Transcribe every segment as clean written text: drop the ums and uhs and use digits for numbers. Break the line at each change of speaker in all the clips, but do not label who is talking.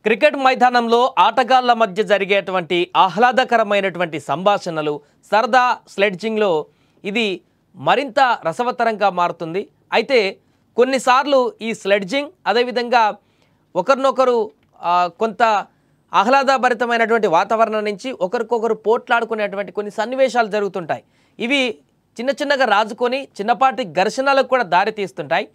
Cricket మైదానంలో ఆటగాళ్ల మధ్య జరిగేటువంటి ఆహ్లాదకరమైనటువంటి సంభాషణలు సరదా స్లెడ్జింగ్లో ఇది మరింత రసవత్తరంగా మారుతుంది. అయితే కొన్నిసార్లు ఈ స్లెడ్జింగ్ అదేవిధంగా ఒకరినొకరు కొంత ఆహ్లాదభరితమైనటువంటి వాతావరణం నుంచి ఒకరికొకరు పోట్లాడుకునేటువంటి కొన్ని సన్నివేశాలు జరుగుతుంటాయి. ఇవి చిన్న చిన్నగా రాజుకొని చిన్నపాటి ఘర్షణలకు కూడా దారి తీస్తుంటాయి.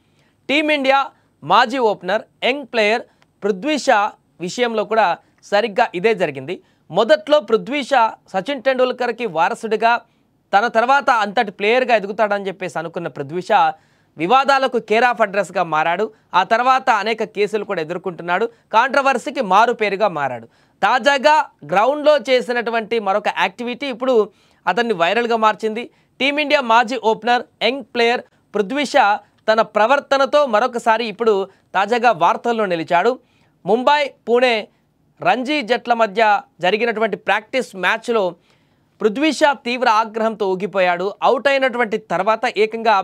టీమిండియా మాజీ opener young player Prithvi Shah విషయంలో కూడా సరిగ్గా ఇదే జరిగింది. మొదట్లో పృథ్వీ షా సచిన్ టెండూల్కర్కి వారసుడిగా తన తర్వాత అంతటి ప్లేయర్గా ఎదుగుతాడని చెప్పేసి అనుకున్న పృథ్వీ షా వివాదాలకు కేర్ ఆఫ్ అడ్రస్గా మారాడు. ఆ తర్వాత అనేక కేసులు కూడా ఎదుర్కొంటున్నాడు. కాంట్రవర్సీకి మారు పేరుగా మారాడు. తాజాగా గ్రౌండ్లో చేసినటువంటి మరొక యాక్టివిటీ ఇప్పుడు అతన్ని వైరల్గా మార్చింది. టీమిండియా మాజీ opener young player Prithvi Shah తన ప్రవర్తనతో మరొకసారి ఇప్పుడు తాజాగా వార్తల్లో నిలిచాడు. ముంబై పూణే రంజీ జట్ల మధ్య జరిగినటువంటి ప్రాక్టీస్ మ్యాచ్లో పృథ్వీ షా తీవ్ర ఆగ్రహంతో ఊగిపోయాడు. అవుట్ అయినటువంటి తర్వాత ఏకంగా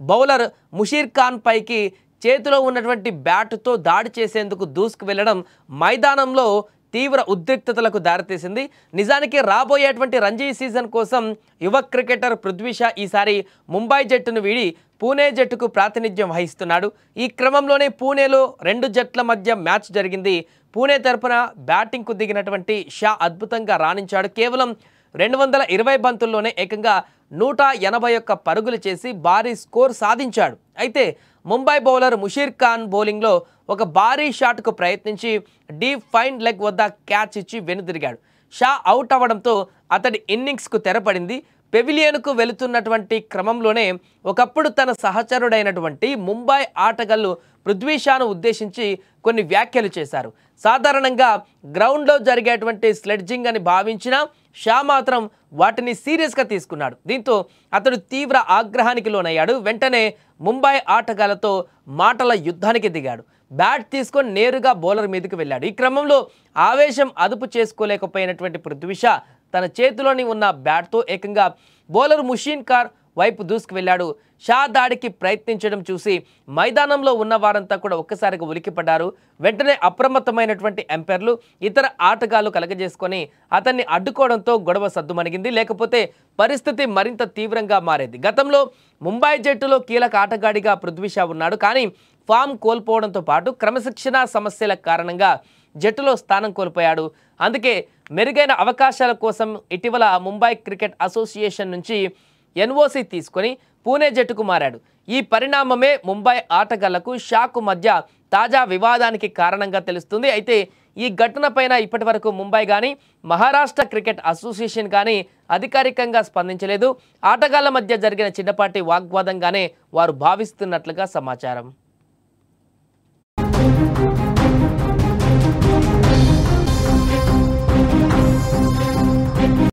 బౌలర్ ముషీర్ ఖాన్ పైకి చేతిలో ఉన్నటువంటి బ్యాటుతో దాడి చేసేందుకు దూసుకు వెళ్ళడం మైదానంలో తీవ్ర ఉద్రిక్తతలకు దారితీసింది. నిజానికి రాబోయేటువంటి రంజీ సీజన్ కోసం యువ క్రికెటర్ పృథ్వీ షా ఈసారి ముంబై జట్టును వీడి పూణే జట్టుకు ప్రాతినిధ్యం వహిస్తున్నాడు. ఈ క్రమంలోనే పూణేలో రెండు జట్ల మధ్య మ్యాచ్ జరిగింది. పూణే తరపున బ్యాటింగ్కు దిగినటువంటి షా అద్భుతంగా రాణించాడు. కేవలం 220 బంతుల్లోనే ఏకంగా 181 పరుగులు చేసి భారీ స్కోర్ సాధించాడు. అయితే ముంబై బౌలర్ ముషీర్ ఖాన్ బౌలింగ్లో ఒక భారీ షాట్కు ప్రయత్నించి డీప్ ఫైన్ లెగ్ వద్ద క్యాచ్ ఇచ్చి వెనుదిరిగాడు. షా అవుట్ అవ్వడంతో అతడి ఇన్నింగ్స్కు తెరపడింది. పెవిలియన్కు వెళుతున్నటువంటి క్రమంలోనే ఒకప్పుడు తన సహచరుడైనటువంటి ముంబై ఆటగాళ్లు పృథ్వీ షాను ఉద్దేశించి కొన్ని వ్యాఖ్యలు చేశారు. సాధారణంగా గ్రౌండ్లో జరిగేటువంటి స్లెడ్జింగ్ అని భావించిన షా మాత్రం వాటిని సీరియస్గా తీసుకున్నాడు. దీంతో అతడు తీవ్ర ఆగ్రహానికి లోనయ్యాడు. వెంటనే ముంబై ఆటగాళ్లతో మాటల యుద్ధానికి దిగాడు. బ్యాట్ తీసుకొని నేరుగా బౌలర్ మీదకి వెళ్ళాడు. ఈ క్రమంలో ఆవేశం అదుపు చేసుకోలేకపోయినటువంటి పృథ్వీ షా తన చేతిలోని ఉన్న బ్యాట్తో ఏకంగా బౌలర్ ముషీర్ ఖాన్ వైపు దూసుకు వెళ్ళాడు. షా దాడికి ప్రయత్నించడం చూసి మైదానంలో ఉన్న వారంతా కూడా ఒక్కసారిగా ఉలికిపడ్డారు. వెంటనే అప్రమత్తమైనటువంటి ఎంపైర్లు ఇతర ఆటగాళ్లు కలగజేసుకొని అతన్ని అడ్డుకోవడంతో గొడవ సద్దుమణిగింది. లేకపోతే పరిస్థితి మరింత తీవ్రంగా మారేది. గతంలో ముంబై జట్టులో కీలక ఆటగాడిగా పృథ్వీ షా ఉన్నాడు. కానీ ఫామ్ కోల్పోవడంతో పాటు క్రమశిక్షణ సమస్యల కారణంగా జట్టులో స్థానం కోల్పోయాడు. అందుకే మెరుగైన అవకాశాల కోసం ఇటీవల ముంబై క్రికెట్ అసోసియేషన్ నుంచి ఎన్ఓసి తీసుకొని పూణే జట్టుకు మారాడు. ఈ పరిణామమే ముంబై ఆటగాళ్లకు షాకు మధ్య తాజా వివాదానికి కారణంగా తెలుస్తుంది. అయితే ఈ ఘటన పైన ఇప్పటి వరకు ముంబై కానీ మహారాష్ట్ర క్రికెట్ అసోసియేషన్ కానీ అధికారికంగా స్పందించలేదు. ఆటగాళ్ల మధ్య జరిగిన చిన్నపాటి వాగ్వాదంగానే వారు భావిస్తున్నట్లుగా సమాచారం.